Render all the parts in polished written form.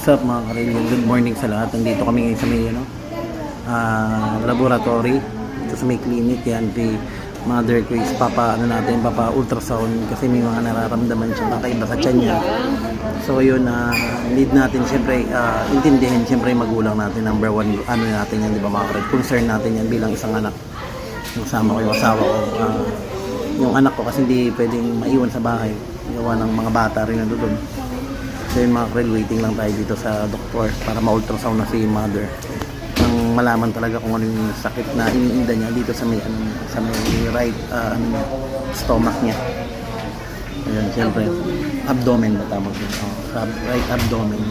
What's up mga karil? Good morning sa lahat. Nandito kami ngayon sa may laboratory. Ito sa may clinic. Yan, si mother ko is papa ultrasound kasi may mga nararamdaman siya kakaiba sa tiyan niya. So yun, need natin siyempre intindihin siyempre magulang natin. Number one, ano natin yan, di ba mga karil? Concern natin yan bilang isang anak. Yung kasama ko, yung asawa ko, yung anak ko kasi hindi pwedeng maiwan sa bahay. Gawa ng mga bata rin na doon. So yun mga karil, waiting lang tayo dito sa doktor para ma-ultrasound na si mother nang malaman talaga kung ano yung sakit na iniinda niya dito sa may, sa may right stomach niya. Ayan, siyempre abdomen na tama sa right abdomen.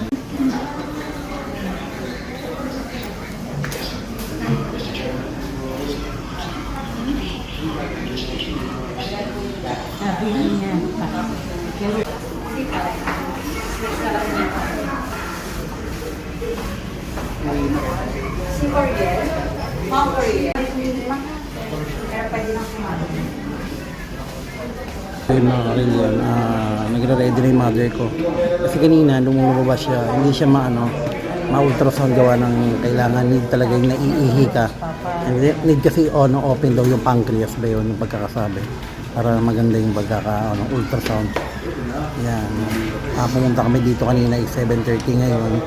Si Coriel, Ma'am Coriel. Pero pwede lang sumagot. Ayun mga karil yan, nagre-ready na yung mother ko. Kasi kanina, lumulubas siya, hindi siya ma-ultrasound gawa ng kailangan, need talaga yung naiihi ka. Need kasi open daw yung pancreas ba yun, yung pagkakasabi. Para maganda yung ultrasound. Yan. Pumunta kami dito kanina, 7:30 ngayon.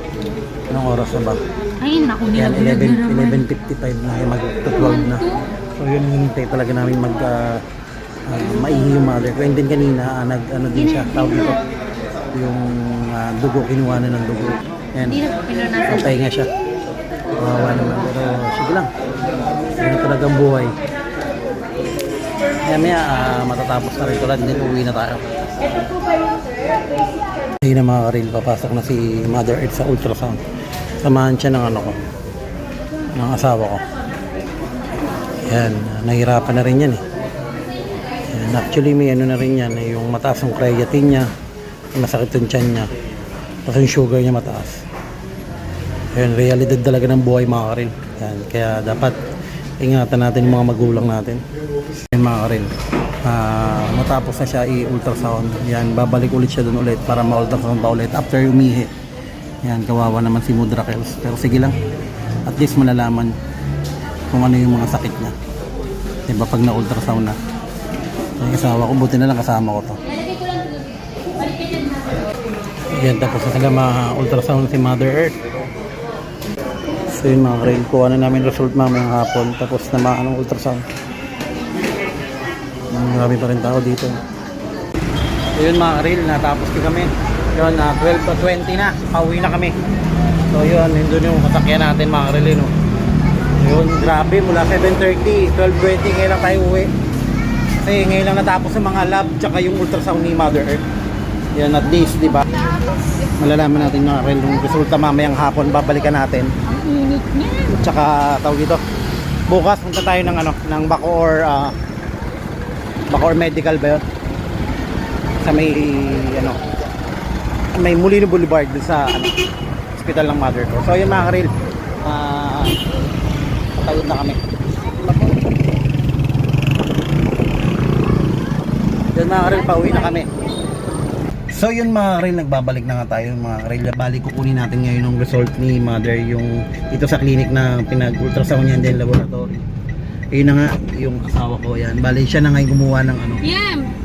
Anong oras na ba? Ay, naku, yan, nilaglag na naman. 11:55 na, mag-12 na. So yun, hinintay talaga namin maihi yung mother ko. And then kanina, din siya, tawag dito. Yung dugo, kinuha na ng dugo. Yan, patay nga siya. Kawawa naman, pero sige lang. Yan talagang buhay. Maya matatapos na rin tulad, then uwi na tayo. Ayun na mga karil, papasok na si Mother Earth sa ultrasound. Samahan siya ng ng asawa ko. Yan, nahirapan na rin yan eh. Yan, actually may na rin yan, yung mataas yung creatine niya, masakit yung tiyan niya, tapos yung sugar niya mataas. Yan, realidad talaga ng buhay mga karil. Yan, kaya dapat ingatan natin yung mga magulang natin. Yan mga karil, matapos na siya i-ultrasound, yan, babalik ulit siya dun ulit para ma-ultrasound pa ulit after umihi. Yan, kawawa naman si Mudra Kels. Pero sige lang, at least malalaman kung ano yung mga sakit niya, diba, pag na-ultrasound na. Yung asawa ko, buti na lang kasama ko to. Yan, tapos na sila ma-ultrasound si Mother Earth. So yun mga karil, kuha na namin result mamayang hapon, tapos na ultrasound. Marami pa rin tao dito. So yun mga karil, natapos kami. Yun, 12:20 na, pauwi na kami. So yun, yun yung kasakyan natin mga karil, no? Yun, grabe, mula 7:30, 12:20 ngayon lang tayo uwi. Kasi ngayon lang natapos ang mga lab tsaka yung ultrasound ni Mother Earth. Yan, at least, di ba? Malalaman natin mga karil yung resulta mamayang hapon, babalikan natin. Tsaka tawag dito, bukas punta tayo ng Bacoor Medical ba yun? Sa may Molino Boulevard dun sa hospital ng mother ko. So yun mga karil, patayod na kami. Yun mga karil, pauwi na kami. So yun mga karil, nagbabalik na nga tayo mga karil. Balik kukunin natin ngayon yung result ni mother, yung ito sa clinic na pinag-ultrasound niya din laboratory. Ayun na nga, yung asawa ko yan. Bali siya na ngayon gumawa ng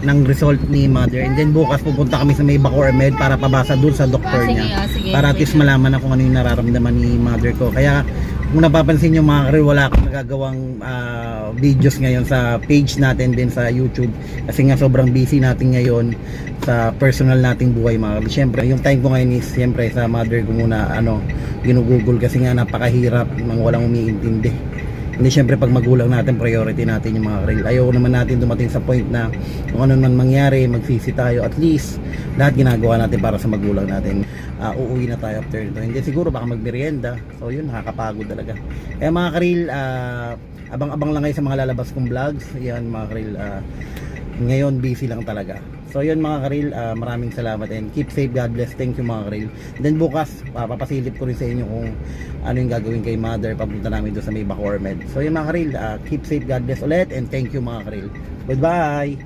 ng result ni mother. And then bukas pupunta kami sa may Bacoor Med para pabasa dun sa doktor niya. Para at least malaman na kung ano yung nararamdaman ni mother ko. Kaya kung napapansin nyo mga karil, wala akong nagagawang videos ngayon sa page natin din sa YouTube. Kasi nga sobrang busy natin ngayon sa personal nating buhay mga karil. Siyempre, yung time ko ngayon is siyempre sa mother ko muna ginugugol kasi nga napakahirap nang walang umiintindi. Hindi, siyempre pag magulang natin, priority natin yung mga karil. Ayaw naman natin dumating sa point na kung ano man mangyari, magsisi tayo. At least, lahat ginagawa natin para sa magulang natin. Uuwi na tayo after ito. Hindi, siguro baka magmerienda. So yun, nakakapagod talaga. Kaya mga karil, abang-abang lang kayo sa mga lalabas kong vlogs. Yan mga karil, ngayon busy lang talaga. So yun mga karil, maraming salamat and keep safe, God bless. Thank you mga karil. Then bukas papasilip ko rin sa inyo kung ano yung gagawin kay mother pagpunta namin doon sa may Bacoor Med. So yun mga karil, keep safe, God bless ulit and thank you mga karil. Goodbye.